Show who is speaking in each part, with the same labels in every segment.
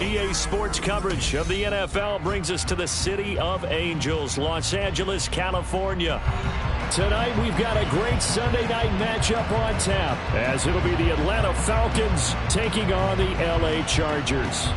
Speaker 1: EA Sports coverage of the NFL brings us to the City of Angels, Los Angeles, California. Tonight, we've got a great Sunday night matchup on tap, as it'll be the Atlanta Falcons taking on the LA Chargers.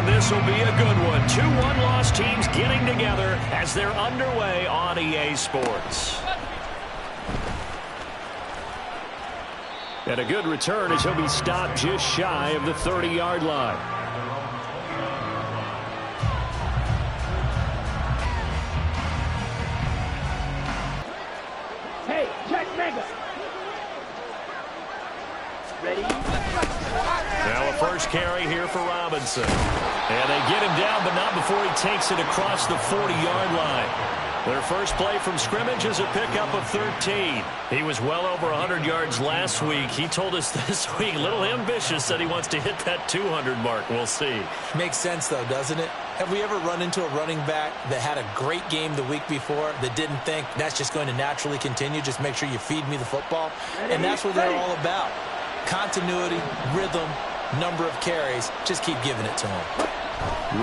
Speaker 1: This will be a good one. 2 one-loss teams getting together as they're underway on EA Sports. And a good return as he'll be stopped just shy of the 30-yard line.
Speaker 2: Hey, check mega. Ready?
Speaker 1: Now a first carry here for Robinson. And they get him down, but not before he takes it across the 40-yard line. Their first play from scrimmage is a pickup of 13. He was well over 100 yards last week. He told us this week, a little ambitious, that he wants to hit that 200 mark. We'll see.
Speaker 3: Makes sense, though, doesn't it? Have we ever run into a running back that had a great game the week before that didn't think that's just going to naturally continue? Just make sure you feed me the football. And that's what they're all about. Continuity, rhythm, number of carries. Just keep giving it to him.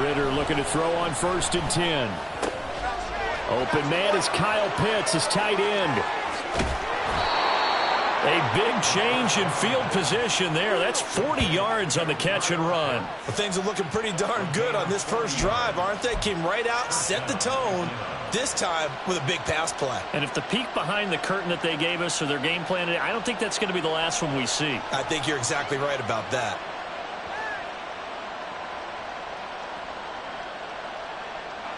Speaker 1: Ritter looking to throw on 1st and 10. Open man is Kyle Pitts, his tight end. A big change in field position there. That's 40 yards on the catch and run.
Speaker 3: Well, things are looking pretty darn good on this first drive, aren't they? Came right out, set the tone, this time with a big pass play.
Speaker 1: And if the peek behind the curtain that they gave us or their game plan, I don't think that's going to be the last one we see.
Speaker 3: I think you're exactly right about that.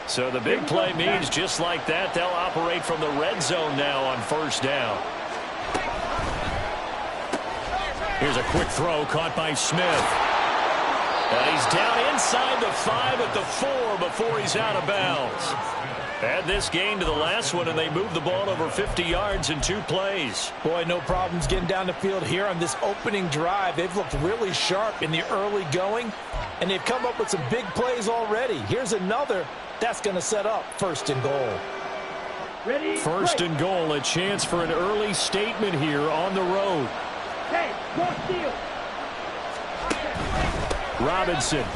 Speaker 1: So the big play means just like that, they'll operate from the red zone now on 1st down. Here's a quick throw caught by Smith. And he's down inside the 5 at the 4 before he's out of bounds. Add this gain to the last one, and they moved the ball over 50 yards in 2 plays.
Speaker 4: Boy, no problems getting down the field here on this opening drive. They've looked really sharp in the early going, and they've come up with some big plays already. Here's another. That's going to set up 1st and goal.
Speaker 2: Ready?
Speaker 1: 1st and goal, a chance for an early statement here on the road.
Speaker 2: Hey, go steal.
Speaker 1: Robinson.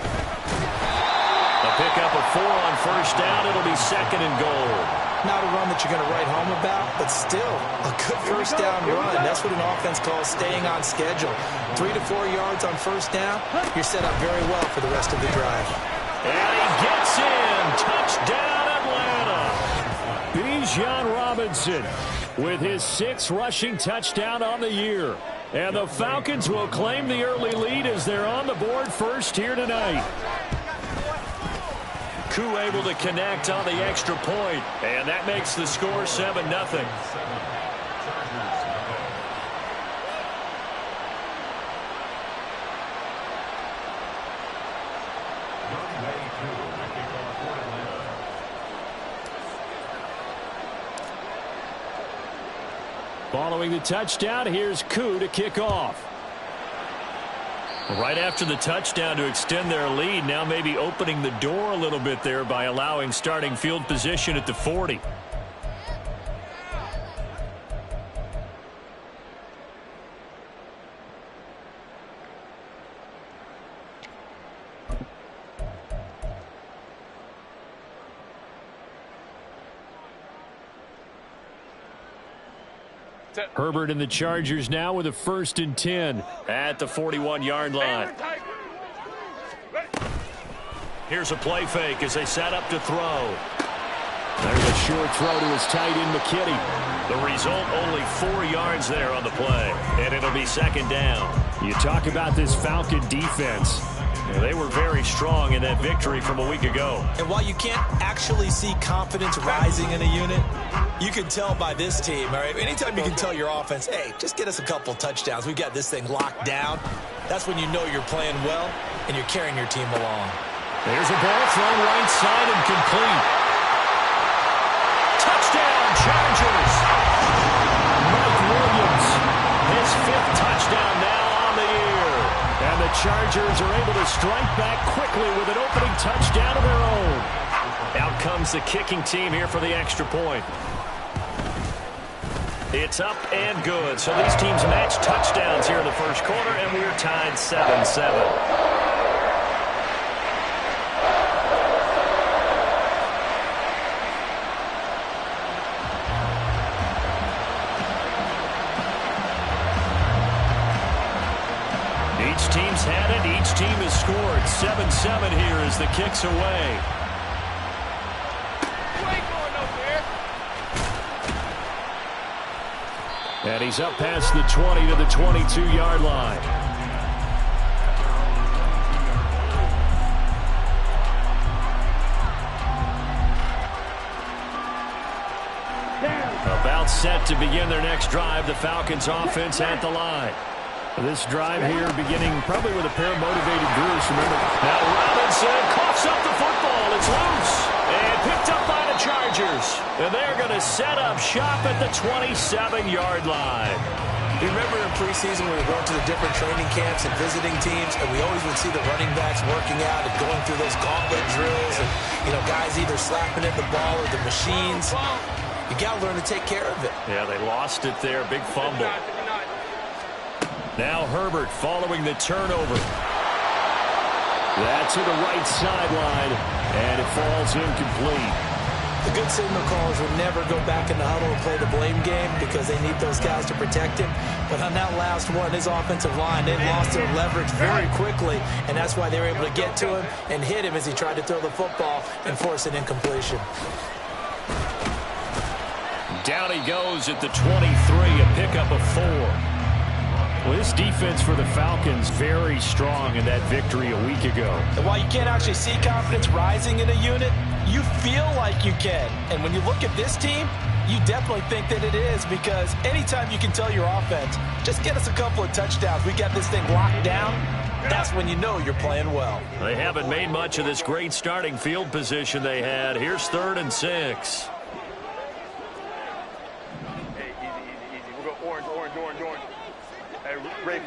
Speaker 1: A pickup of 4 on 1st down. It'll be 2nd and goal.
Speaker 3: Not a run that you're going to write home about, but still a good 1st down run. That's what an offense calls staying on schedule. 3 to 4 yards on 1st down. You're set up very well for the rest of the drive.
Speaker 1: And he gets in. Touchdown, Atlanta. Bijan Robinson with his 6th rushing touchdown on the year. And the Falcons will claim the early lead as they're on the board first here tonight. Koo able to connect on the extra point, and that makes the score 7-0. Following the touchdown, here's Koo to kick off. Right after the touchdown to extend their lead, now maybe opening the door a little bit there by allowing starting field position at the 40. Herbert and the Chargers now with a 1st and 10 at the 41-yard line. Here's a play fake as they set up to throw. There's a short throw to his tight end, McKinney. The result, only 4 yards there on the play, and it'll be 2nd down. You talk about this Falcon defense. They were very strong in that victory from a week ago.
Speaker 3: And while you can't actually see confidence rising in a unit, you can tell by this team, all right? Anytime you can tell your offense, hey, just get us a couple touchdowns. We've got this thing locked down. That's when you know you're playing well and you're carrying your team along.
Speaker 1: There's a ball thrown right side and complete. Touchdown, Chargers. Mike Williams, his 5th touchdown now on the year. And the Chargers are able to strike back quickly with an opening touchdown of their own. Out comes the kicking team here for the extra point. It's up and good. So these teams match touchdowns here in the first quarter, and we're tied 7-7. Each team's had it. Each team has scored. 7-7 here as the kick's away. And he's up past the 20 to the 22-yard line. About set to begin their next drive. The Falcons offense at the line. This drive here beginning probably with a pair of motivated groups. Remember, now Robinson coughs up the football. It's loose and picked up by the Chargers. And they're going to set up shop at the 27-yard line.
Speaker 3: You remember in preseason we were going to the different training camps and visiting teams, and we always would see the running backs working out and going through those gauntlet drills, and guys either slapping at the ball or the machines. You got to learn to take care of it.
Speaker 1: Yeah, they lost it there. Big fumble. Now Herbert following the turnover. That to the right sideline, and it falls incomplete.
Speaker 3: The good signal callers would never go back in the huddle and play the blame game because they need those guys to protect him. But on that last one, his offensive line, they lost their leverage very quickly, and that's why they were able to get to him and hit him as he tried to throw the football and force an incompletion.
Speaker 1: Down he goes at the 23, a pickup of 4. Well, this defense for the Falcons very strong in that victory a week ago.
Speaker 4: And while you can't actually see confidence rising in a unit, you feel like you can. And when you look at this team, you definitely think that it is, because anytime you can tell your offense, just get us a couple of touchdowns, we got this thing locked down, that's when you know you're playing well.
Speaker 1: They haven't made much of this great starting field position they had. Here's 3rd and 6.
Speaker 5: Ray.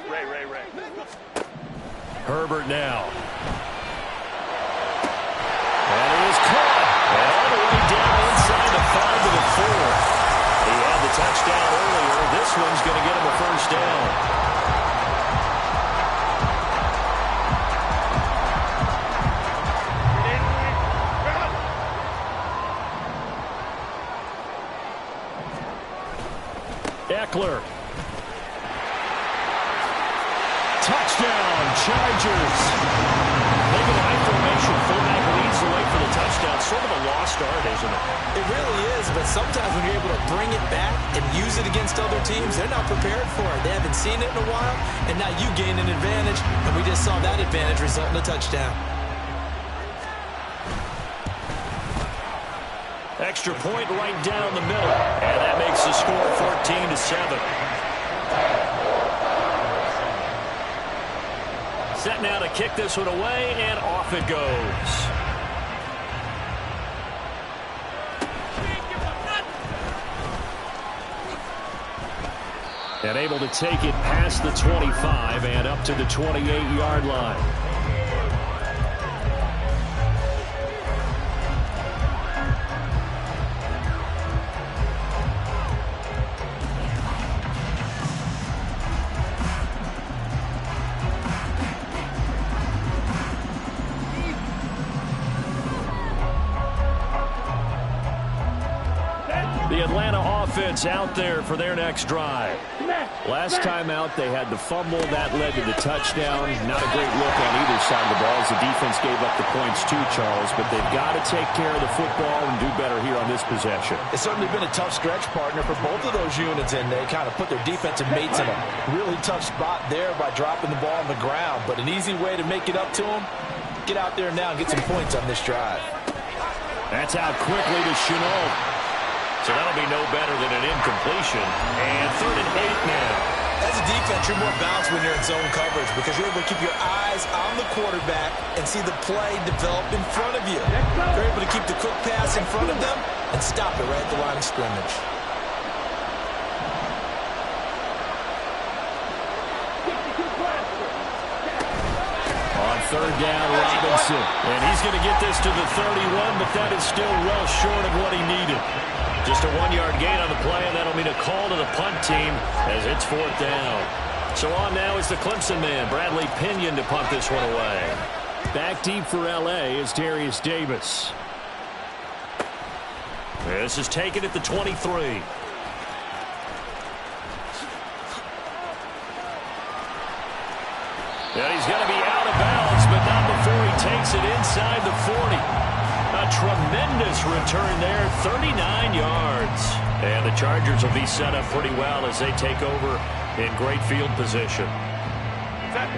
Speaker 1: Herbert now. And it is caught. And all the way down inside the 5 to the 4. He had the touchdown earlier. This one's going to get him a first down. Eckler. Touchdown, Chargers. Maybe the high formation fullback leads the way for the touchdown. Sort of a lost art, isn't it?
Speaker 3: It really is, but sometimes when you're able to bring it back and use it against other teams, they're not prepared for it. They haven't seen it in a while, and now you gain an advantage, and we just saw that advantage result in a touchdown.
Speaker 1: Extra point right down the middle, and that makes the score 14-7. Set now to kick this one away, and off it goes. And able to take it past the 25 and up to the 28-yard line. The Atlanta offense out there for their next drive. Last time out, they had the fumble. That led to the touchdown. Not a great look on either side of the ball as the defense gave up the points too, Charles. But they've got to take care of the football and do better here on this possession.
Speaker 4: It's certainly been a tough stretch, partner, for both of those units, and they kind of put their defensive mates in a really tough spot there by dropping the ball on the ground. But an easy way to make it up to them, get out there now and get some points on this drive.
Speaker 1: That's out quickly to Chenault. So that'll be no better than an incompletion. And 3rd and 8 now.
Speaker 3: As a defense, you're more balanced when you're in zone coverage because you're able to keep your eyes on the quarterback and see the play develop in front of you. They're able to keep the quick pass in front of them and stop it right at the line of scrimmage.
Speaker 1: On third down, Robinson. And he's going to get this to the 31, but that is still well short of what he needed. Just a 1-yard gain on the play, and that'll mean a call to the punt team as it's fourth down. So on now is the Clemson man, Bradley Pinion, to punt this one away. Back deep for L.A. is Darius Davis. This is taken at the 23. And he's going to be out of bounds, but not before he takes it inside the 40. A tremendous return there, 39 yards. And the Chargers will be set up pretty well as they take over in great field position.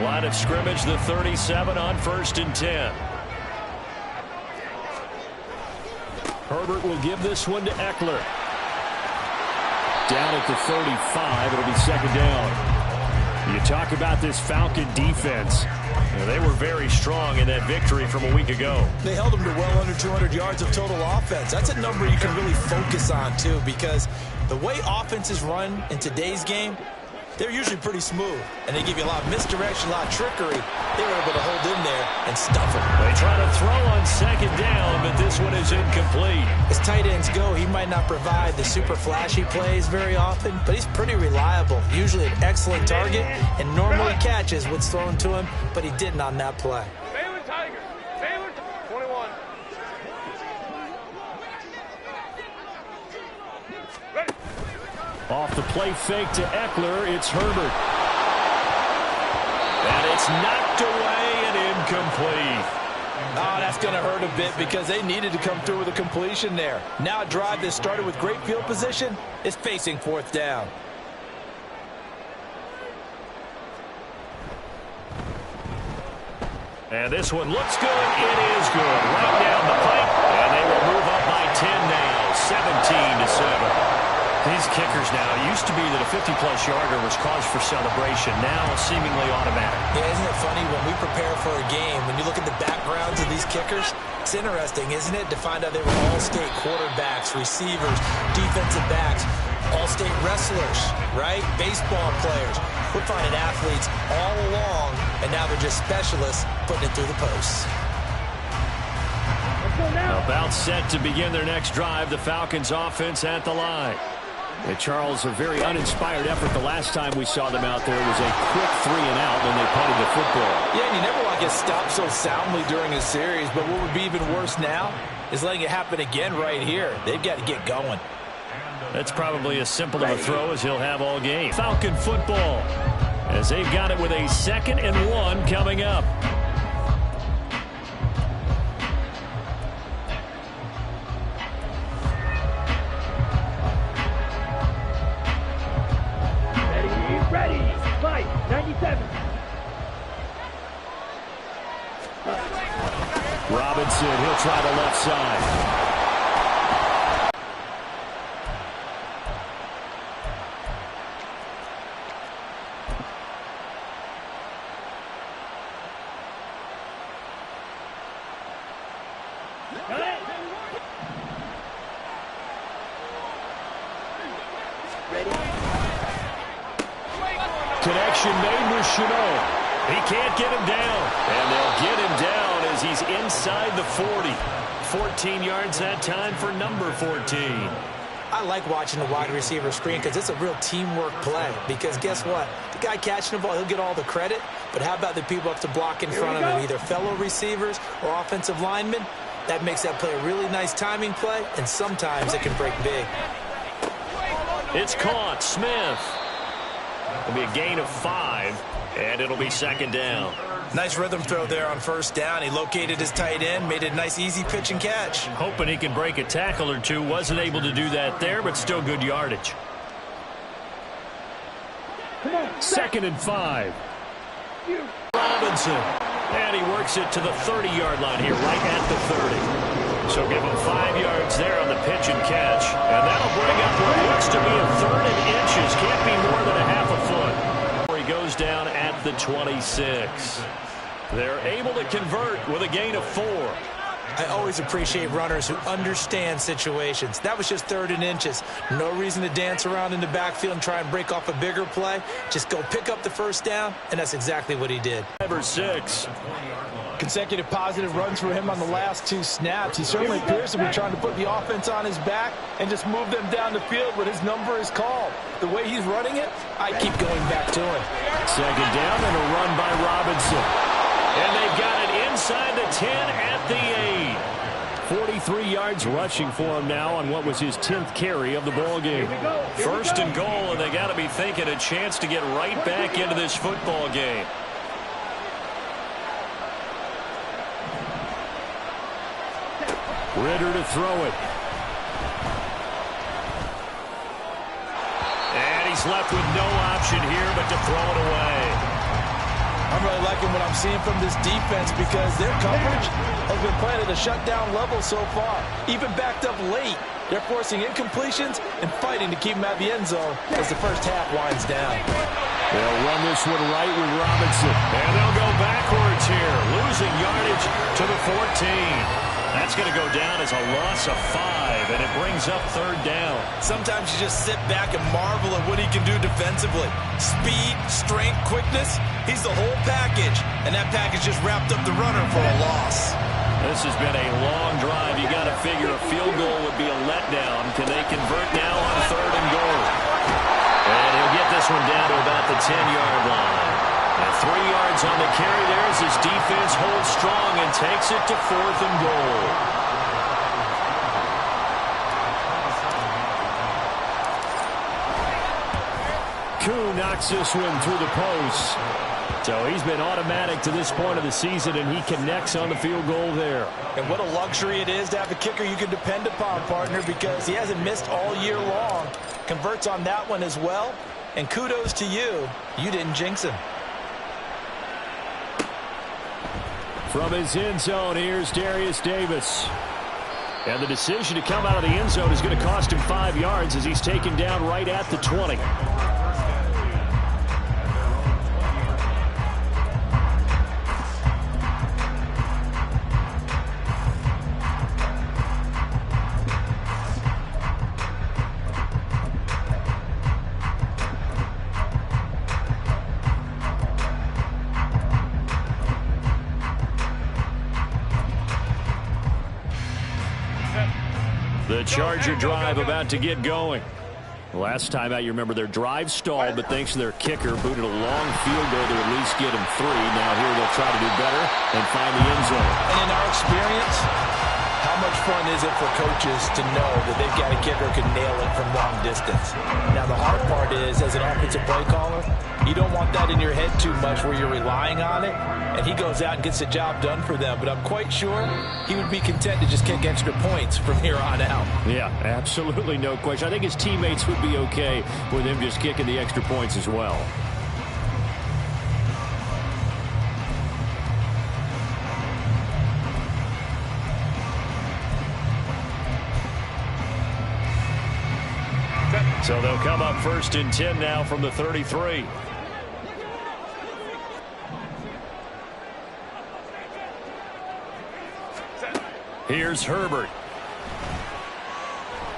Speaker 1: Line of scrimmage, the 37 on 1st and 10. Herbert will give this one to Eckler. Down at the 35, it'll be second down. You talk about this Falcon defense. They were very strong in that victory from a week ago.
Speaker 3: They held them to well under 200 yards of total offense. That's a number you can really focus on, too, because the way offenses run in today's game, they're usually pretty smooth, and they give you a lot of misdirection, a lot of trickery. They were able to hold in there and stuff them.
Speaker 1: They try to throw on second down, but this one is incomplete.
Speaker 3: As tight ends go, he might not provide the super flashy plays very often, but he's pretty reliable. Usually an excellent target, and normally catches what's thrown to him, but he didn't on that play.
Speaker 5: Baylor Tigers. Baylor 21. Ready.
Speaker 1: Off the play fake to Eckler, it's Herbert. And it's knocked away and incomplete.
Speaker 4: Oh, that's going to hurt a bit because they needed to come through with a completion there. Now a drive that started with great field position is facing fourth down.
Speaker 1: And this one looks good. It is good. Right down the pipe. And they will move up by 10 now, 17-7. These kickers now, it used to be that a 50-plus yarder was cause for celebration. Now seemingly automatic.
Speaker 3: Yeah, isn't it funny when we prepare for a game, when you look at the backgrounds of these kickers, it's interesting, isn't it, to find out they were all-state quarterbacks, receivers, defensive backs, all-state wrestlers, right? Baseball players. We're finding athletes all along, and now they're just specialists putting it through the posts.
Speaker 1: About set to begin their next drive, the Falcons offense at the line. And Charles, a very uninspired effort the last time we saw them out there was a quick 3-and-out when they punted the football.
Speaker 4: Yeah, and you never want to get stopped so soundly during a series, but what would be even worse now is letting it happen again right here. They've got to get going.
Speaker 1: That's probably as simple of a throw as he'll have all game. Falcon football, as they've got it with a 2nd and 1 coming up.
Speaker 2: Ready, fight, 97.
Speaker 1: Robinson, he'll try the left side. Connection made with Chenault. He can't get him down. And they'll get him down as he's inside the 40. 14 yards that time for number 14.
Speaker 3: I like watching the wide receiver screen because it's a real teamwork play. Because guess what? The guy catching the ball, he'll get all the credit. But how about the people up to block in front of him, either fellow receivers or offensive linemen? That makes that play a really nice timing play, and sometimes it can break big.
Speaker 1: It's caught. Smith. It'll be a gain of 5, and it'll be second down.
Speaker 3: Nice rhythm throw there on first down. He located his tight end, made it a nice easy pitch and catch.
Speaker 1: Hoping he can break a tackle or two. Wasn't able to do that there, but still good yardage. 2nd and 5. Robinson. And he works it to the 30-yard line here, right at the 30. So give him 5 yards there on the pitch and catch. And that'll bring up what looks to be a 3rd and inches. Can't be more than a half a foot. He goes down at the 26. They're able to convert with a gain of 4.
Speaker 3: I always appreciate runners who understand situations. That was just 3rd and inches. No reason to dance around in the backfield and try and break off a bigger play. Just go pick up the first down, and that's exactly what he did.
Speaker 1: 5 or 6.
Speaker 4: Consecutive positive runs for him on the last 2 snaps. He certainly appears to be trying to put the offense on his back and just move them down the field when his number is called. The way he's running it, I keep going back to him.
Speaker 1: 2nd down and a run by Robinson. And they've got it inside the 10 at the 8. 43 yards rushing for him now on what was his 10th carry of the ball game. 1st and goal, and they got to be thinking a chance to get right back into this football game. Ritter to throw it. And he's left with no option here but to throw it away.
Speaker 4: I'm really liking what I'm seeing from this defense because their coverage has been playing at a shutdown level so far. Even backed up late, they're forcing incompletions and fighting to keep them at the end zone as the first half winds down.
Speaker 1: They'll run this one right with Robinson. And they'll go backwards here, losing yardage to the 14. That's going to go down as a loss of 5, and it brings up 3rd down.
Speaker 3: Sometimes you just sit back and marvel at what he can do defensively. Speed, strength, quickness, he's the whole package. And that package just wrapped up the runner for a loss.
Speaker 1: This has been a long drive. You got to figure a field goal would be a letdown. Can they convert now on 3rd and goal? And he'll get this one down to about the 10-yard line. And 3 yards on the carry there as his defense holds strong and takes it to 4th and goal. Koo knocks this one through the post. So he's been automatic to this point of the season, and he connects on the field goal there.
Speaker 4: And what a luxury it is to have a kicker you can depend upon, partner, because he hasn't missed all year long. Converts on that one as well. And kudos to you. You didn't jinx him.
Speaker 1: From his end zone, here's Darius Davis. And the decision to come out of the end zone is going to cost him 5 yards as he's taken down right at the 20. The Charger drive about to get going. Last time out, you remember their drive stalled, but thanks to their kicker, booted a long field goal to at least get him 3. Now here they'll try to do better and find the end zone.
Speaker 4: And in our experience, how much fun is it for coaches to know that they've got a kicker who can nail it from long distance? Now, the hard part is, as an offensive play caller, you don't want that in your head too much where you're relying on it, and he goes out and gets the job done for them. But I'm quite sure he would be content to just kick extra points from here on out.
Speaker 1: Yeah, absolutely no question. I think his teammates would be okay with him just kicking the extra points as well. So they'll come up 1st and 10 now from the 33. Here's Herbert.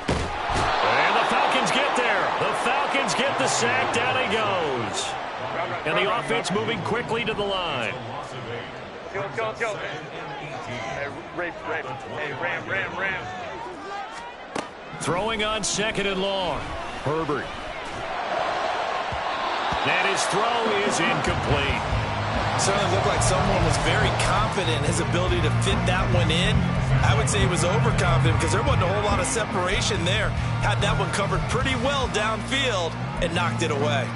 Speaker 1: And the Falcons get there. The Falcons get the sack. Down he goes. And the offense moving quickly to the line.
Speaker 5: Go. Hey, rape. Hey, ram.
Speaker 1: Throwing on 2nd and long. Herbert. And his throw is incomplete.
Speaker 3: Certainly looked like someone was very confident in his ability to fit that one in. I would say he was overconfident because there wasn't a whole lot of separation there. Had that one covered pretty well downfield and knocked it away.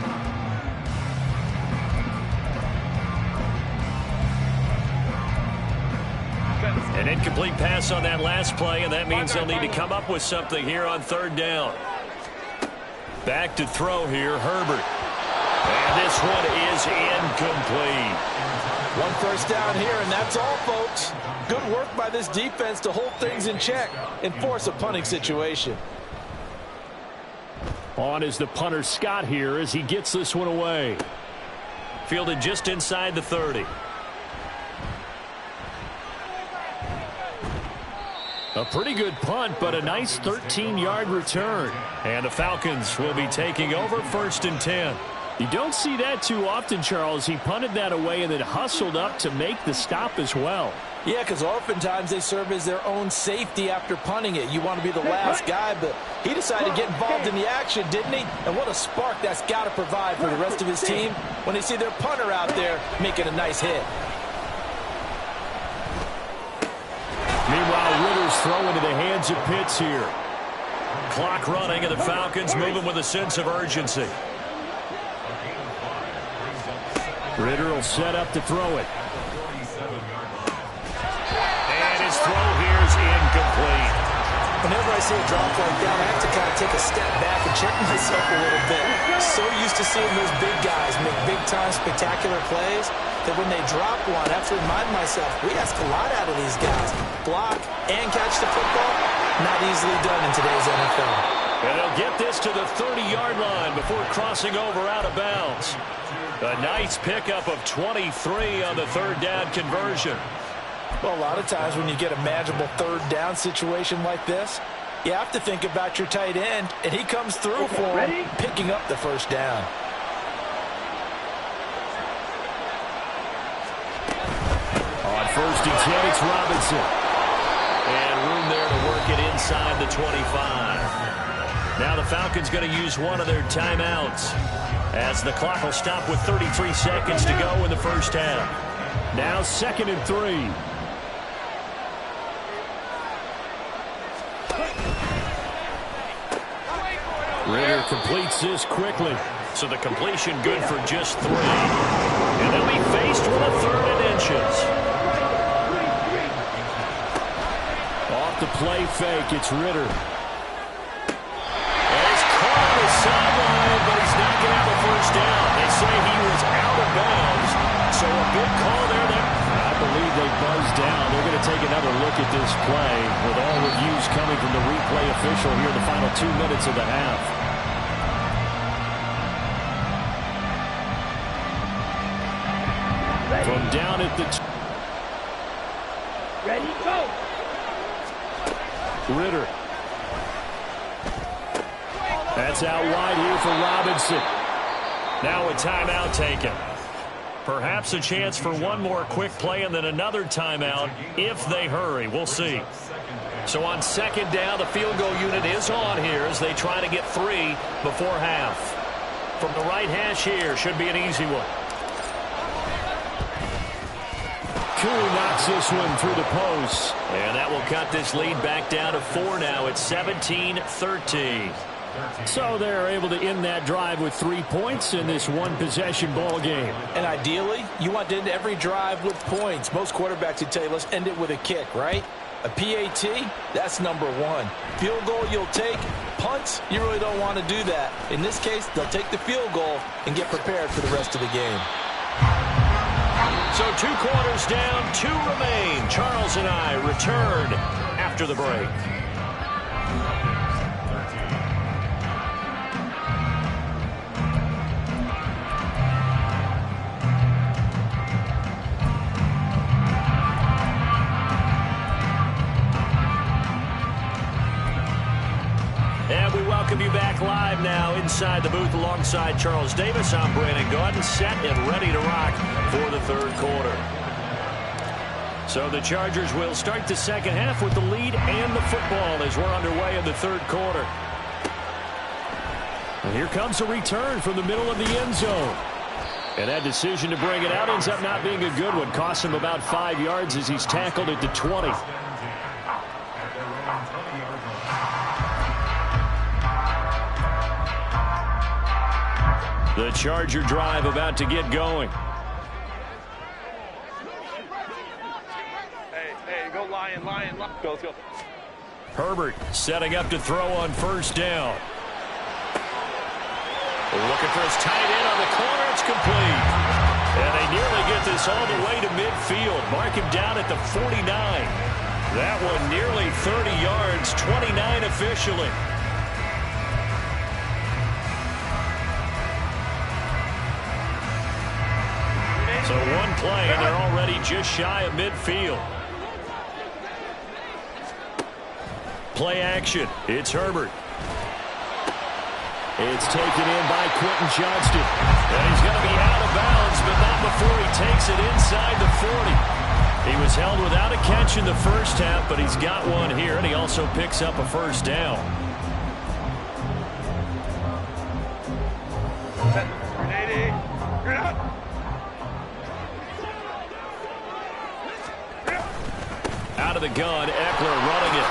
Speaker 1: An incomplete pass on that last play, and that means they'll need to come up with something here on 3rd down. Back to throw here, Herbert. And this one is incomplete.
Speaker 4: 1 first down here, and that's all, folks. Good work by this defense to hold things in check and force a punting situation.
Speaker 1: On is the punter, Scott, here as he gets this one away. Fielded just inside the 30. A pretty good punt, but a nice 13-yard return. And the Falcons will be taking over 1st and 10. You don't see that too often, Charles. He punted that away and then hustled up to make the stop as well.
Speaker 4: Yeah, because oftentimes they serve as their own safety after punting it. You want to be the last guy, but he decided to get involved in the action, didn't he? And what a spark that's got to provide for the rest of his team when they see their punter out there making a nice hit.
Speaker 1: Meanwhile, Ritter's throw into the hands of Pitts here. Clock running, and the Falcons moving with a sense of urgency. Ritter will set up to throw it. And his throw here is incomplete.
Speaker 4: Whenever I see a drop like that, I have to kind of take a step back and check myself a little bit. So used to seeing those big guys make big-time spectacular plays that when they drop one, I have to remind myself, we ask a lot out of these guys. Block and catch the football, not easily done in today's NFL.
Speaker 1: And they'll get this to the 30-yard line before crossing over out of bounds. A nice pickup of 23 on the 3rd down conversion.
Speaker 4: Well, a lot of times when you get a manageable 3rd down situation like this, you have to think about your tight end, and he comes through for him, picking up the 1st down.
Speaker 1: On 1st and 10, it's Robinson. And room there to work it inside the 25. Now the Falcons going to use one of their timeouts, as the clock will stop with 33 seconds to go in the 1st half. Now 2nd and 3. Ritter completes this quickly. So the completion good for just 3. And they'll be faced with a 3rd and inches. Off the play fake, it's Ritter. Sideline, but he's not going to have a 1st down. They say he was out of bounds. So a big call there. I believe they buzzed down. They're going to take another look at this play with all reviews coming from the replay official here in the final 2 minutes of the half. From down at the...
Speaker 2: Ready, go!
Speaker 1: Ritter. That's out wide here for Robinson. Now a timeout taken. Perhaps a chance for one more quick play and then another timeout if they hurry. We'll see. So on 2nd down, the field goal unit is on here as they try to get 3 before half. From the right hash here, should be an easy one. Cool knocks this one through the post. And that will cut this lead back down to 4 now. It's 17-13. So they're able to end that drive with 3 points in this one-possession ball game.
Speaker 4: And ideally, you want to end every drive with points. Most quarterbacks would tell you, let's end it with a kick, right? A PAT, that's number 1. Field goal you'll take. Punts, you really don't want to do that. In this case, they'll take the field goal and get prepared for the rest of the game.
Speaker 1: So 2 quarters down, 2 remain. Charles and I return after the break. And we welcome you back live now inside the booth alongside Charles Davis. I'm Brandon Gaudin, set and ready to rock for the 3rd quarter. So the Chargers will start the 2nd half with the lead and the football as we're underway in the 3rd quarter. And here comes a return from the middle of the end zone. And that decision to bring it out ends up not being a good one. Costs him about 5 yards as he's tackled at the 20. The Charger drive about to get going.
Speaker 5: Hey, go Lion. Go, let's go.
Speaker 1: Herbert setting up to throw on 1st down. Looking for his tight end on the corner. It's complete. And they nearly get this all the way to midfield. Mark him down at the 49. That one nearly 30 yards, 29 officially. So one play, and they're already just shy of midfield. Play action. It's Herbert. It's taken in by Quentin Johnston. And he's going to be out of bounds, but not before he takes it inside the 40. He was held without a catch in the first half, but he's got one here, and he also picks up a first down. Out of the gun, Eckler running it.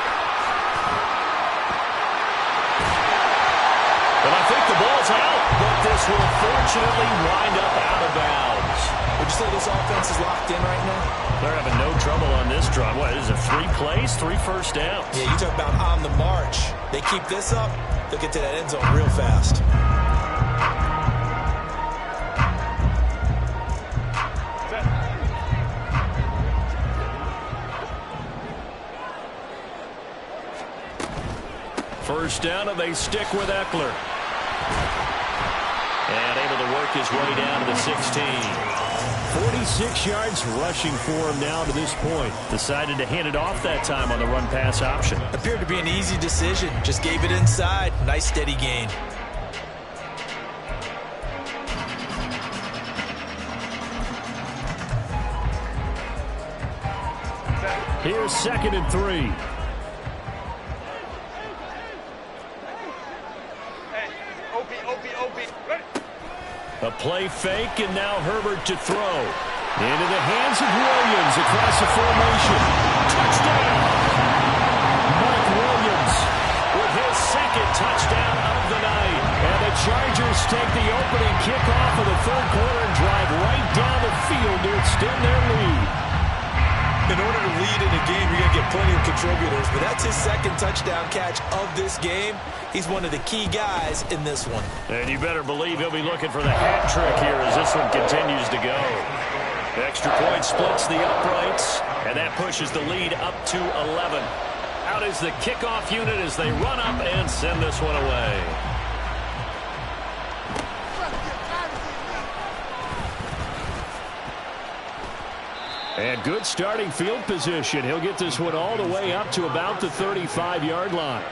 Speaker 1: And I think the ball's out, but this will fortunately wind up out of bounds.
Speaker 3: Would you say this offense is locked in right now?
Speaker 1: They're having no trouble on this drive. What, is it 3 plays, 3 first downs?
Speaker 3: Yeah, you talk about on the march. They keep this up, they'll get to that end zone real fast.
Speaker 1: First down, and they stick with Eckler. And able to work his way down to the 16. 46 yards rushing for him now to this point. Decided to hand it off that time on the run-pass option.
Speaker 3: Appeared to be an easy decision. Just gave it inside. Nice steady gain.
Speaker 1: Here's 2nd and 3. A play fake, and now Herbert to throw. Into the hands of Williams across the formation. Touchdown! Mike Williams with his 2nd touchdown of the night. And the Chargers take the opening kickoff of the 3rd quarter and drive right down the field to extend their lead.
Speaker 3: In order to lead in a game, you're going to get plenty of contributors, but that's his 2nd touchdown catch of this game. He's one of the key guys in this one.
Speaker 1: And you better believe he'll be looking for the hat trick here as this one continues to go. Extra point splits the uprights, and that pushes the lead up to 11. Out is the kickoff unit as they run up and send this one away. And good starting field position. He'll get this one all the way up to about the 35-yard line.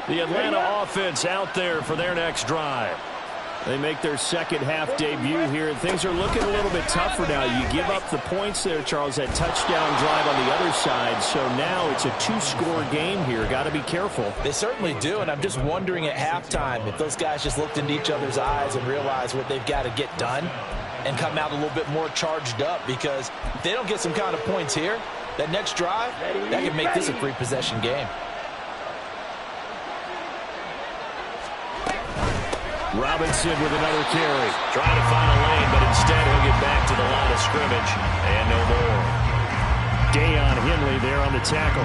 Speaker 1: The Atlanta offense out there for their next drive. They make their 2nd half debut here, and things are looking a little bit tougher now. You give up the points there, Charles, that touchdown drive on the other side, so now it's a 2-score game here. Got to be careful.
Speaker 4: They certainly do, and I'm just wondering at halftime if those guys just looked into each other's eyes and realized what they've got to get done and come out a little bit more charged up, because if they don't get some kind of points here, that next drive, that can make this a 3-possession game.
Speaker 1: Robinson with another carry. Trying to find a lane, but instead he'll get back to the line of scrimmage. And no more. Deion Henley there on the tackle.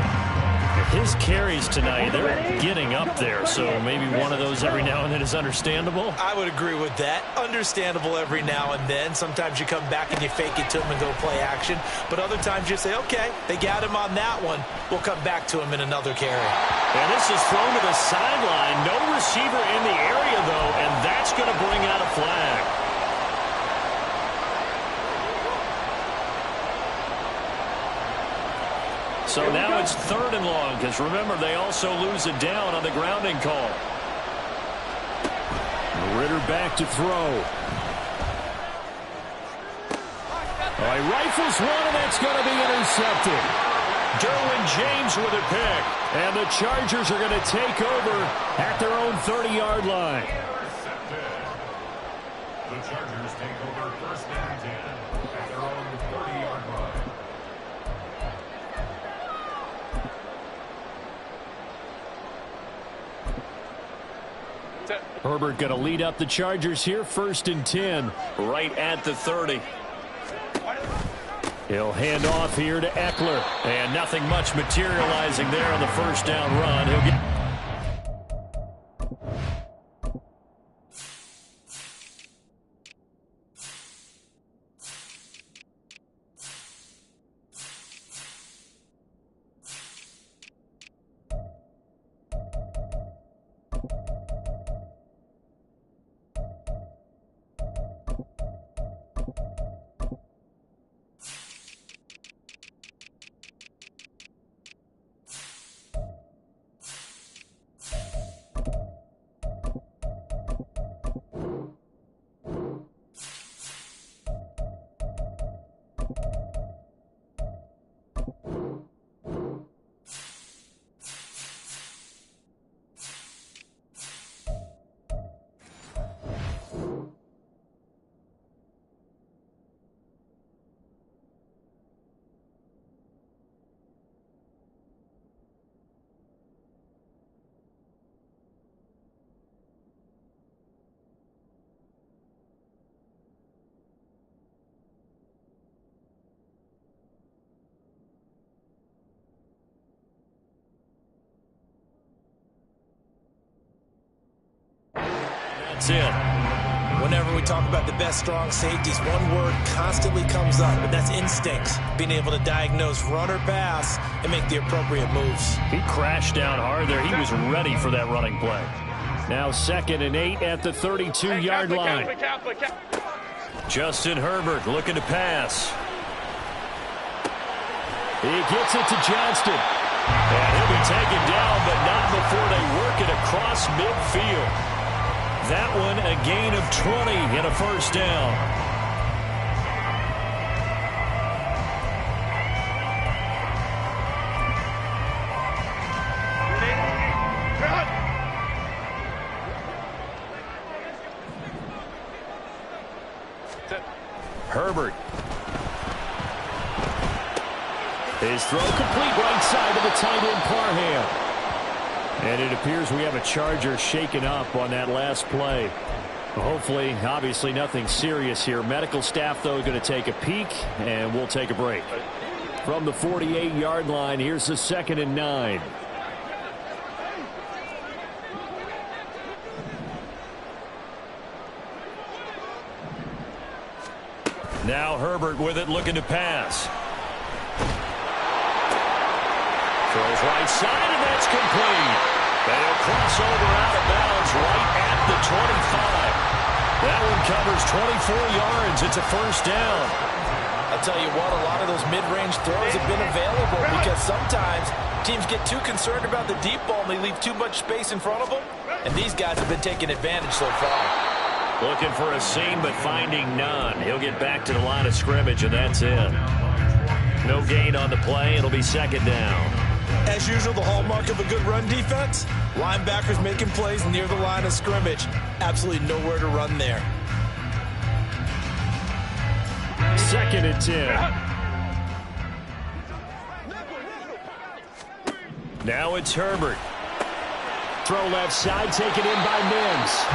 Speaker 1: His carries tonight, they're getting up there, so maybe one of those every now and then is understandable.
Speaker 3: I would agree with that. Understandable every now and then. Sometimes you come back and you fake it to him and go play action. But other times you say, okay, they got him on that one. We'll come back to him in another carry.
Speaker 1: And this is thrown to the sideline. No receiver in the area, though, and that's going to bring out a flag. So now it's 3rd and long, because remember, they also lose it down on the grounding call. Ritter back to throw. He rifles one, and that's going to be intercepted. Derwin James with a pick. And the Chargers are going to take over at their own 30-yard line.
Speaker 6: The Chargers take over 1st and 10 at their own 30-yard line.
Speaker 1: Herbert going to lead up the Chargers here, 1st and 10, right at the 30. He'll hand off here to Eckler, and nothing much materializing there on the 1st down run. He'll get... it's in.
Speaker 3: Whenever we talk about the best strong safeties, one word constantly comes up, and that's instincts. Being able to diagnose run or pass and make the appropriate moves.
Speaker 1: He crashed down hard there. He was ready for that running play. Now 2nd and 8 at the 32-yard line. Justin Herbert looking to pass. He gets it to Johnston. And he'll be taken down, but not before they work it across midfield. That one a gain of 20 and a first down. Herbert. His throw complete right side to the tight end Parham. And it appears we have a Charger shaken up on that last play. Hopefully, obviously nothing serious here. Medical staff, though, going to take a peek, and we'll take a break. From the 48-yard line, here's the 2nd and 9. Now Herbert with it, looking to pass. Throws right side, and that's complete. And he'll cross over out of bounds right at the 25. That one covers 24 yards. It's a first down.
Speaker 3: I'll tell you what, a lot of those mid-range throws have been available because sometimes teams get too concerned about the deep ball and they leave too much space in front of them. And these guys have been taking advantage so far.
Speaker 1: Looking for a seam, but finding none. He'll get back to the line of scrimmage, and that's it. No gain on the play. It'll be 2nd down.
Speaker 3: As usual, the hallmark of a good run defense, linebackers making plays near the line of scrimmage. Absolutely nowhere to run there.
Speaker 1: 2nd and 10. Now it's Herbert. Throw left side, taken in by Mims.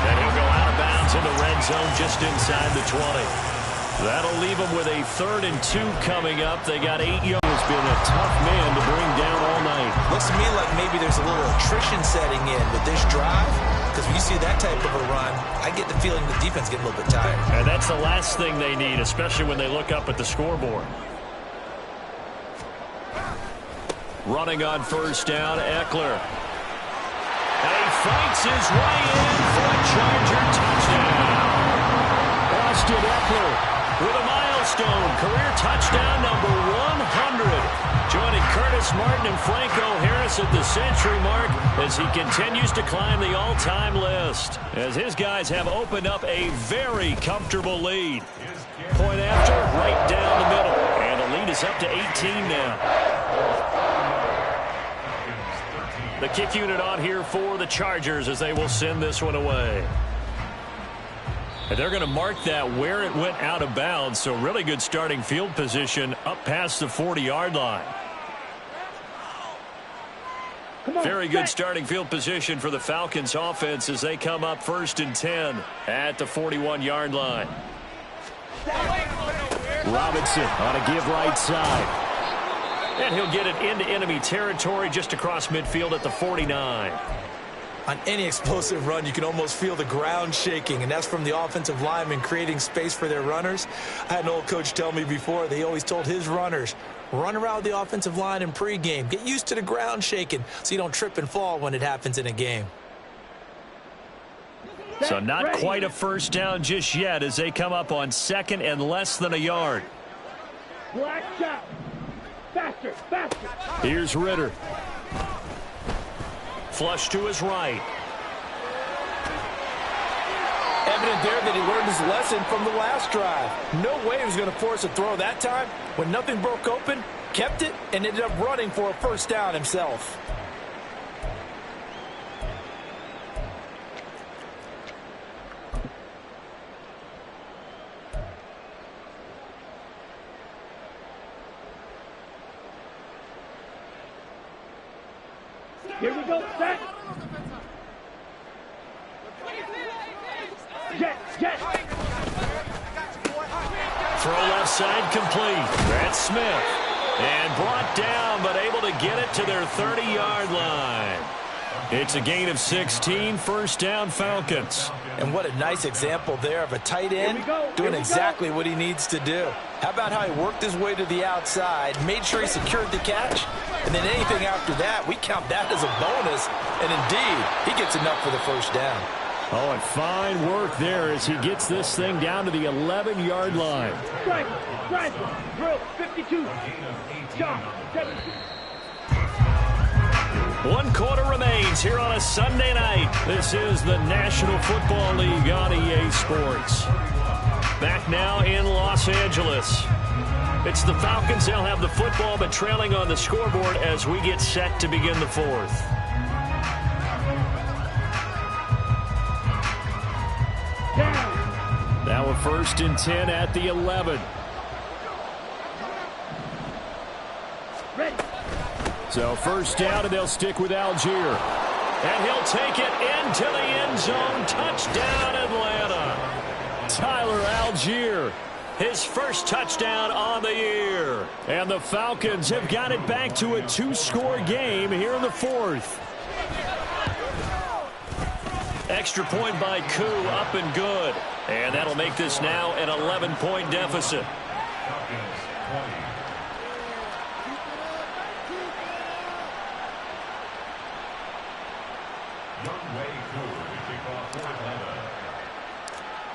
Speaker 1: And he'll go out of bounds in the red zone just inside the 20. That'll leave them with a 3rd and 2 coming up. They got 8 yards. Has been a tough man to bring down all night.
Speaker 3: Looks to me like maybe there's a little attrition setting in with this drive. Because when you see that type of a run, I get the feeling the defense getting a little bit tired.
Speaker 1: And that's the last thing they need, especially when they look up at the scoreboard. Running on first down, Eckler. And he fights his way in for a Charger touchdown. Austin Eckler with a milestone career touchdown number 100. Joining Curtis Martin and Franco Harris at the century mark as he continues to climb the all-time list. As his guys have opened up a very comfortable lead. Point after, right down the middle. And the lead is up to 18 now. The kick unit on here for the Chargers as they will send this one away. And they're going to mark that where it went out of bounds. So really good starting field position up past the 40-yard line. Very good starting field position for the Falcons offense as they come up 1st and 10 at the 41-yard line. Robinson on a give right side. And he'll get it into enemy territory just across midfield at the 49.
Speaker 3: On any explosive run, you can almost feel the ground shaking, and that's from the offensive linemen creating space for their runners. I had an old coach tell me before, they always told his runners, run around the offensive line in pregame. Get used to the ground shaking so you don't trip and fall when it happens in a game.
Speaker 1: So not quite a first down just yet as they come up on 2nd and less than a yard.
Speaker 2: Black shot. Faster, faster.
Speaker 1: Here's Ritter. Flush to his right.
Speaker 4: Evident there that he learned his lesson from the last drive. No way he was going to force a throw that time. When nothing broke open, kept it, and ended up running for a first down himself.
Speaker 2: Here we go, set. Jet.
Speaker 1: Throw left side complete. That's Smith. And brought down, but able to get it to their 30-yard line. It's a gain of 16, first down Falcons.
Speaker 4: And what a nice example there of a tight end doing exactly what he needs to do. How about how he worked his way to the outside, made sure he secured the catch, and then anything after that, we count that as a bonus. And indeed, he gets enough for the first down.
Speaker 1: Oh, and fine work there as he gets this thing down to the 11-yard line.
Speaker 2: Strike, drill, 52. Shot, 17.
Speaker 1: 1 quarter remains here on a Sunday night. This is the National Football League on EA Sports. Back now in Los Angeles. It's the Falcons. They'll have the football, but trailing on the scoreboard as we get set to begin the fourth.
Speaker 2: Down.
Speaker 1: Now a 1st and 10 at the 11.
Speaker 2: Ready.
Speaker 1: So first down, and they'll stick with Algier. And he'll take it into the end zone. Touchdown, Atlanta. Tyler Algier, his first touchdown on the year. And the Falcons have got it back to a 2-score game here in the fourth. Extra point by Koo, up and good. And that'll make this now an 11-point deficit.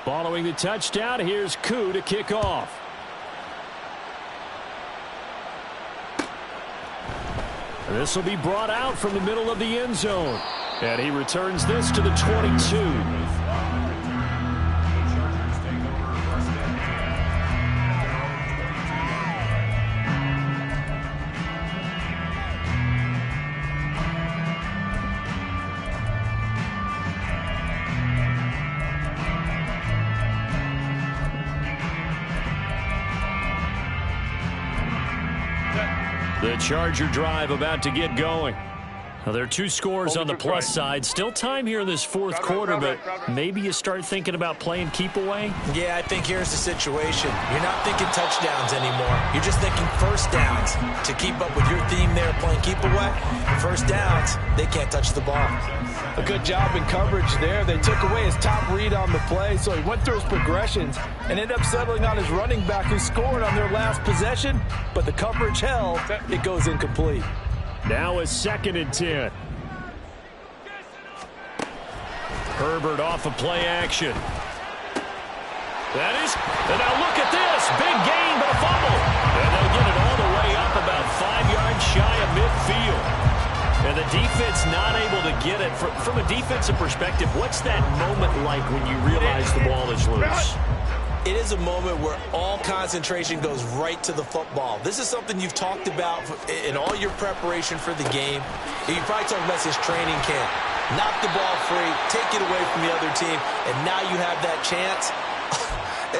Speaker 1: Following the touchdown, here's Koo to kick off. This will be brought out from the middle of the end zone. And he returns this to the 22. The Charger drive about to get going. Now, there are 2 scores on the plus side. Still time here in this fourth quarter, but maybe you start thinking about playing keep away?
Speaker 3: Yeah, I think here's the situation. You're not thinking touchdowns anymore. You're just thinking first downs. To keep up with your theme there, playing keep away, first downs, they can't touch the ball.
Speaker 4: A good job in coverage there. They took away his top read on the play, so he went through his progressions and ended up settling on his running back who scored on their last possession, but the coverage held. It goes incomplete.
Speaker 1: Now a 2nd and 10. Herbert off of play action. That is, and now look at this. Big gain, but a fumble. And they'll get it all the way up about 5 yards shy of midfield. And the defense not able to get it. From a defensive perspective, what's that moment like when you realize the ball is loose?
Speaker 3: It is a moment where all concentration goes right to the football. This is something you've talked about in all your preparation for the game. You probably talked about since training camp. Knock the ball free, take it away from the other team, and now you have that chance.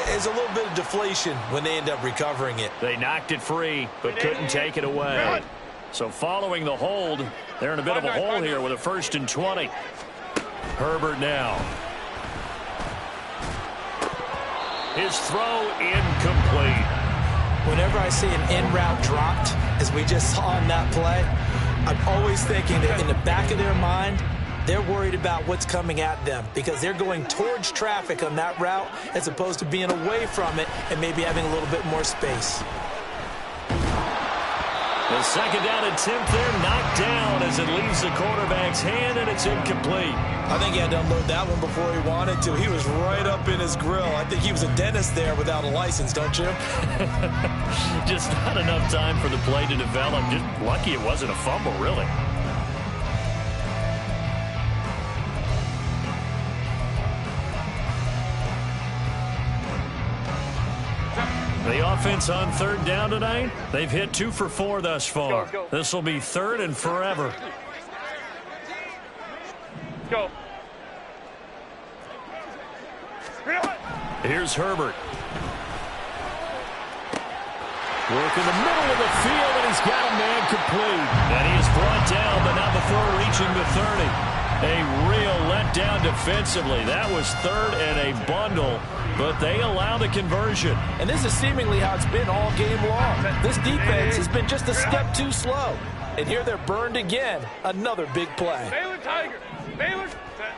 Speaker 3: There's a little bit of deflation when they end up recovering it.
Speaker 1: They knocked it free, but couldn't take it away. So following the hold, they're in a bit of a hole here with a 1st and 20. Herbert now. His throw incomplete.
Speaker 3: Whenever I see an in-route dropped, as we just saw on that play, I'm always thinking that in the back of their mind, they're worried about what's coming at them because they're going towards traffic on that route as opposed to being away from it and maybe having a little bit more space.
Speaker 1: The 2nd down attempt there knocked down as it leaves the quarterback's hand, and it's incomplete.
Speaker 3: I think he had to unload that one before he wanted to. He was right up in his grill. I think he was a dentist there without a license, don't you?
Speaker 1: Just not enough time for the play to develop. Just lucky it wasn't a fumble, really. The offense on 3rd down tonight, they've hit 2 for 4 thus far. This will be 3rd and forever.
Speaker 5: Go.
Speaker 1: Here's Herbert. Work in the middle of the field, and he's got a man complete. And he is brought down, but not before reaching the 30. A real letdown defensively. That was 3rd and a bundle, but they allow the conversion.
Speaker 4: And this is seemingly how it's been all game long. This defense has been just a step too slow. And here they're burned again. Another big play.
Speaker 5: Baylor Tiger. Baylor. Set.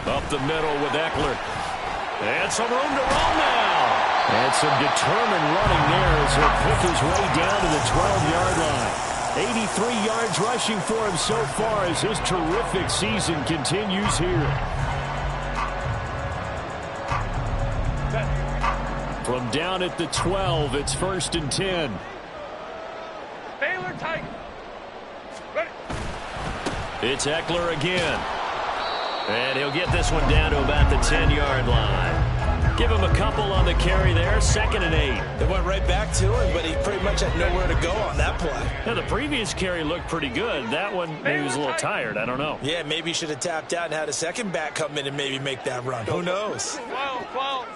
Speaker 1: Up the middle with Eckler. And some room to run now. And some determined running there as he'll pick his way down to the 12-yard line. 83 yards rushing for him so far as his terrific season continues here. From down at the 12, it's 1st and 10.
Speaker 5: Baylor Tiger. Ready.
Speaker 1: It's Eckler again. And he'll get this one down to about the 10-yard line. Give him a couple on the carry there, 2nd and 8.
Speaker 4: They went right back to him, but he pretty much had nowhere to go on that play.
Speaker 1: Now, the previous carry looked pretty good. That one, maybe he was a little tired. I don't know.
Speaker 4: Yeah, maybe he should have tapped out and had a second back come in and maybe make that run. Who knows?
Speaker 5: 12.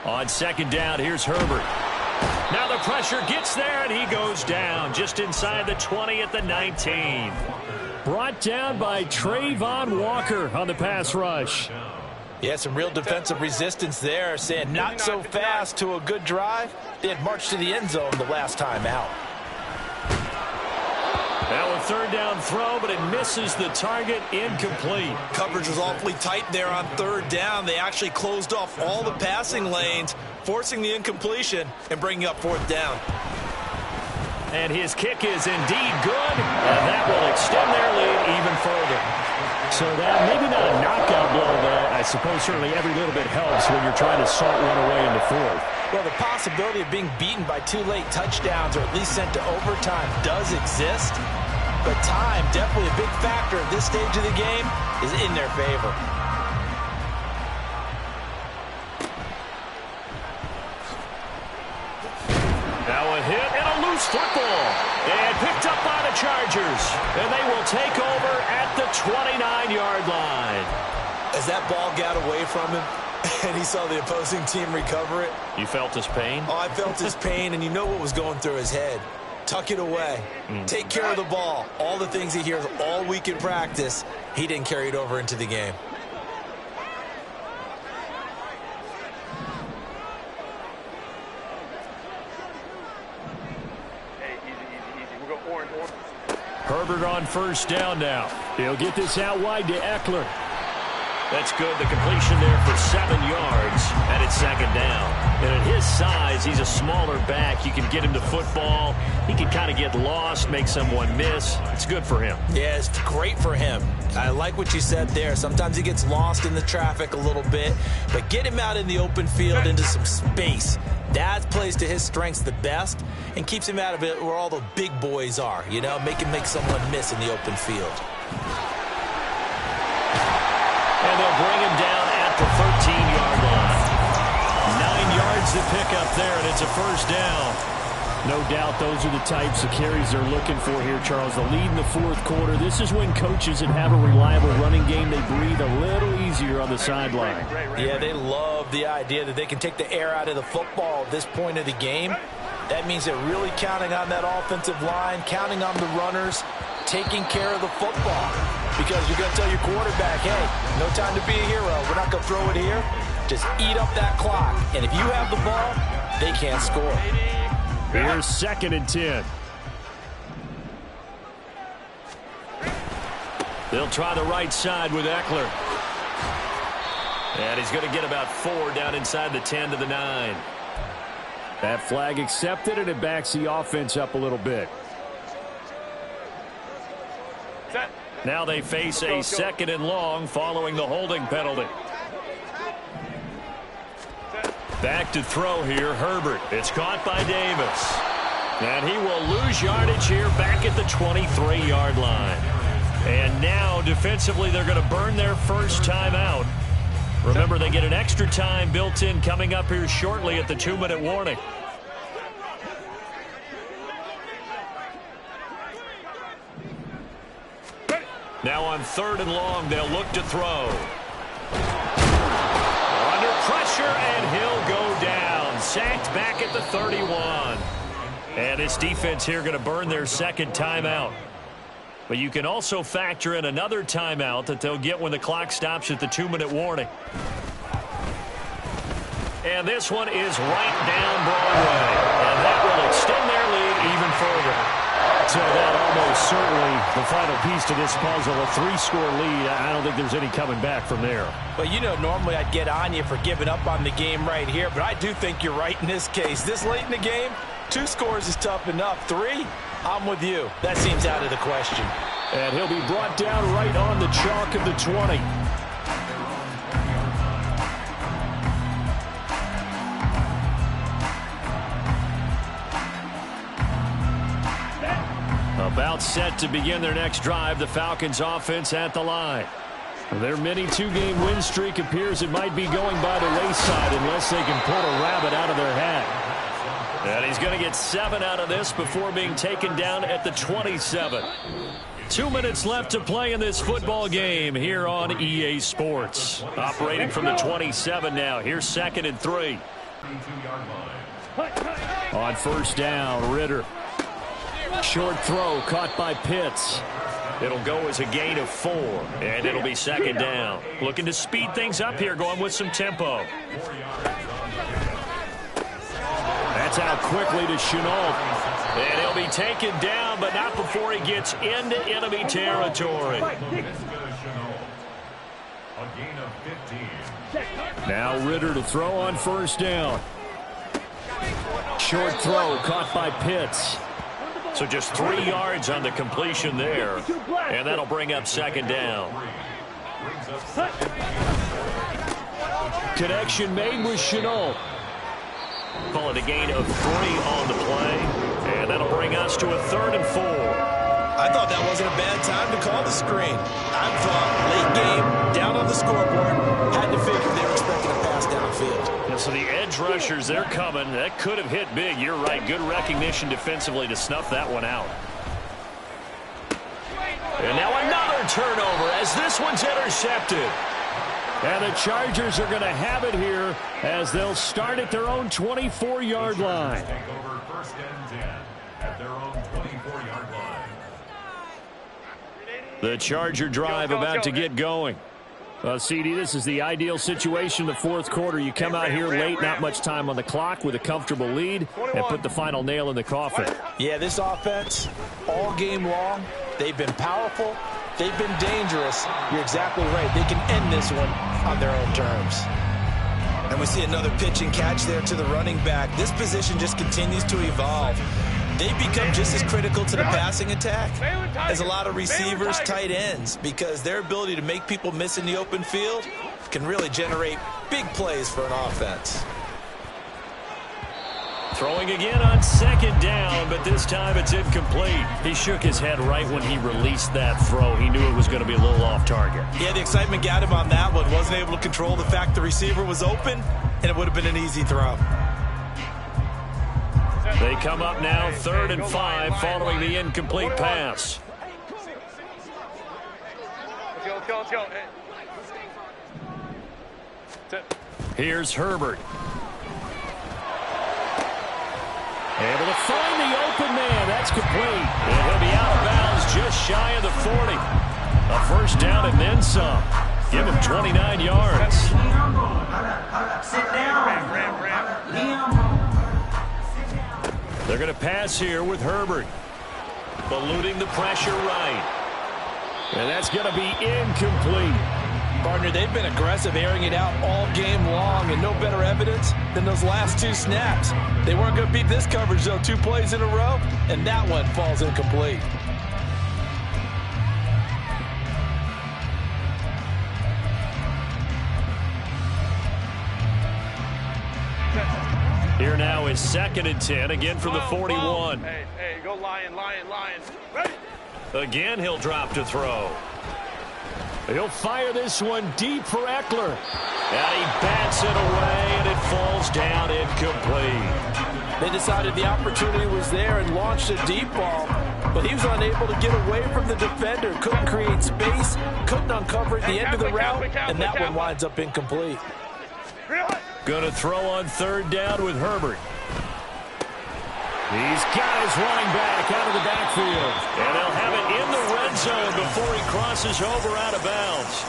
Speaker 1: On 2nd down, here's Herbert. Now the pressure gets there, and he goes down just inside the 20 at the 19. Brought down by Trayvon Walker on the pass rush.
Speaker 4: Yeah, some real defensive resistance there, saying not so fast to a good drive. They had marched to the end zone the last time out.
Speaker 1: Now a 3rd down throw, but it misses the target, incomplete.
Speaker 4: Coverage was awfully tight there on 3rd down. They actually closed off all the passing lanes, forcing the incompletion and bringing up 4th down.
Speaker 1: And his kick is indeed good, and that will extend their lead even further. So that maybe not a knockout blow, but I suppose certainly every little bit helps when you're trying to salt one away in the 4th.
Speaker 4: Well, the possibility of being beaten by 2 late touchdowns or at least sent to overtime does exist, but time, definitely a big factor at this stage of the game, is in their favor.
Speaker 1: Now a hit and a loose football. And picked up by the Chargers. And they will take over at the 29-yard line.
Speaker 4: As that ball got away from him and he saw the opposing team recover it.
Speaker 1: You felt his pain?
Speaker 4: Oh, I felt his pain, and you know what was going through his head. Tuck it away. Take care of the ball. All the things he hears all week in practice, he didn't carry it over into the game.
Speaker 1: Herbert on 1st down now. He'll get this out wide to Eckler. That's good. The completion there for 7 yards, and it's 2nd down. And at his size, he's a smaller back. You can get him to football. He can kind of get lost, make someone miss. It's good for him.
Speaker 4: Yeah, it's great for him. I like what you said there. Sometimes he gets lost in the traffic a little bit, but get him out in the open field into some space. That plays to his strengths the best and keeps him out of it where all the big boys are, you know, make someone miss in the open field.
Speaker 1: And they'll bring him down at the 13-yard line. 9 yards to pick up there, and it's a 1st down. No doubt those are the types of carries they're looking for here, Charles. The lead in the 4th quarter. This is when coaches that have a reliable running game, they breathe a little easier on the sideline.
Speaker 4: Yeah, they love the idea that they can take the air out of the football at this point of the game. That means they're really counting on that offensive line, counting on the runners, taking care of the football. Because you're going to tell your quarterback, hey, no time to be a hero. We're not going to throw it here. Just eat up that clock. And if you have the ball, they can't score.
Speaker 1: Here's 2nd and 10. They'll try the right side with Eckler. And he's going to get about 4 down inside the 10 to the 9. That flag accepted, and it backs the offense up a little bit.
Speaker 5: Set.
Speaker 1: Now they face a 2nd and long following the holding penalty. Back to throw here, Herbert. It's caught by Davis. And he will lose yardage here back at the 23-yard line. And now, defensively, they're going to burn their first timeout. Remember, they get an extra time built in coming up here shortly at the 2-minute warning. Now on 3rd and long, they'll look to throw. Under pressure, and he'll go down. Sacked back at the 31. And this defense here going to burn their 2nd timeout. But you can also factor in another timeout that they'll get when the clock stops at the 2-minute warning. And this one is right down Broadway. And that will extend their lead even
Speaker 3: further.
Speaker 1: So that almost certainly the final piece to this puzzle, a 3-score lead. I don't think there's any coming back from there.
Speaker 4: But you know, normally I'd get on you for giving up on the game right here, but I do think you're right in this case. This late in the game, 2 scores is tough enough. 3, I'm with you. That seems out of the question.
Speaker 1: And he'll be brought down right on the chalk of the 20. About set to begin their next drive, the Falcons offense at the line. Their mini 2-game win streak appears it might be going by the wayside unless they can pull a rabbit out of their hat. And he's going to get 7 out of this before being taken down at the 27. 2 minutes left to play in this football game here on EA Sports. Operating from the 27 now. Here's 2nd and 3. On first down, Ritter. Short throw caught by Pitts. It'll go as a gain of 4, and it'll be 2nd down. Looking to speed things up here, going with some tempo. That's out quickly to Chenault. And he'll be taken down, but not before he gets into enemy territory. Now Ritter to throw on first down. Short throw caught by Pitts. So just 3 yards on the completion there. And that'll bring up 2nd down. Connection made with Chenault. Call it a gain of 3 on the play. And that'll bring us to a 3rd and 4.
Speaker 3: I thought that wasn't a bad time to call the screen. I thought late game, down on the scoreboard, had to figure they were expecting a pass downfield.
Speaker 1: And so the edge rushers, they're coming. That could have hit big. You're right. Good recognition defensively to snuff that one out. And now another turnover as this one's intercepted. And the Chargers are going to have it here as they'll start at their own 24-yard line.
Speaker 6: Take over 1st and 10 at their own 24-yard line.
Speaker 1: The Charger drive about to get going. CD, this is the ideal situation in the 4th quarter. You come out here late, not much time on the clock with a comfortable lead, and put the final nail in the coffin.
Speaker 4: Yeah, this offense, all game long, they've been powerful, they've been dangerous. You're exactly right. They can end this one on their own terms.
Speaker 3: And we see another pitch and catch there to the running back. This position just continues to evolve. They become just as critical to the passing attack as a lot of receivers, tight ends, because their ability to make people miss in the open field can really generate big plays for an offense.
Speaker 1: Throwing again on 2nd down, but this time it's incomplete. He shook his head right when he released that throw. He knew it was going to be a little off target.
Speaker 3: Yeah, the excitement got him on that one. Wasn't able to control the fact the receiver was open, and it would have been an easy throw.
Speaker 1: They come up now 3rd and 5 following the incomplete pass.
Speaker 5: Let's go.
Speaker 1: Here's Herbert. Able to find the open man. That's complete. And he'll be out of bounds just shy of the 40. A first down and then some. Give him 29 yards.
Speaker 2: Sit down.
Speaker 1: They're going to pass here with Herbert. Eluding the pressure right. And that's going to be incomplete.
Speaker 4: Partner, they've been aggressive, airing it out all game long, and no better evidence than those last 2 snaps. They weren't going to beat this coverage, though, 2 plays in a row, and that one falls incomplete.
Speaker 1: Here now is 2nd and 10, again from the 41.
Speaker 5: Hey, go Lion. Ready?
Speaker 1: Again, he'll drop to throw. He'll fire this one deep for Eckler. And he bats it away, and it falls down incomplete.
Speaker 4: They decided the opportunity was there and launched a deep ball, but he was unable to get away from the defender. Couldn't create space, couldn't uncover at the end of the route, and that one winds up incomplete.
Speaker 1: Going to throw on 3rd down with Herbert. He's got his running back out of the backfield. And they'll have it in the red zone before he crosses over out of bounds.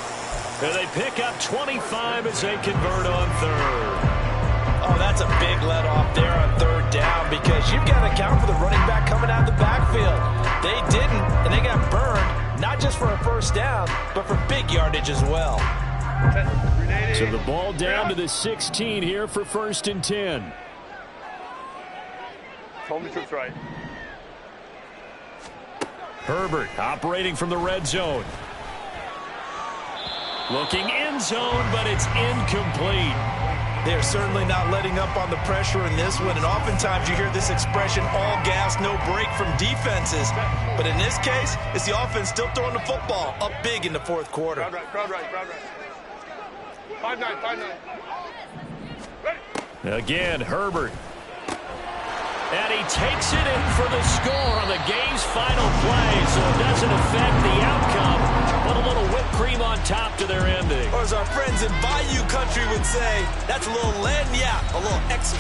Speaker 1: And they pick up 25 as they convert on 3rd.
Speaker 4: Oh, that's a big let off there on 3rd down because you've got to account for the running back coming out of the first down, but for big yardage as well.
Speaker 1: So the ball down to the 16 here for 1st and 10.
Speaker 5: Home to troops right.
Speaker 1: Herbert operating from the red zone. Looking end zone, but it's incomplete.
Speaker 4: They're certainly not letting up on the pressure in this one, and oftentimes you hear this expression, all gas, no break from defenses. But in this case, it's the offense still throwing the football up big in the fourth quarter.
Speaker 5: Crowd right. 5-9. Ready.
Speaker 1: Again, Herbert. And he takes it in for the score on the game's final play, so it doesn't affect the outcome, but a little whipped cream on top to their ending.
Speaker 4: Or as our friends in Bayou Country would say, that's a little lagniappe, a little extra.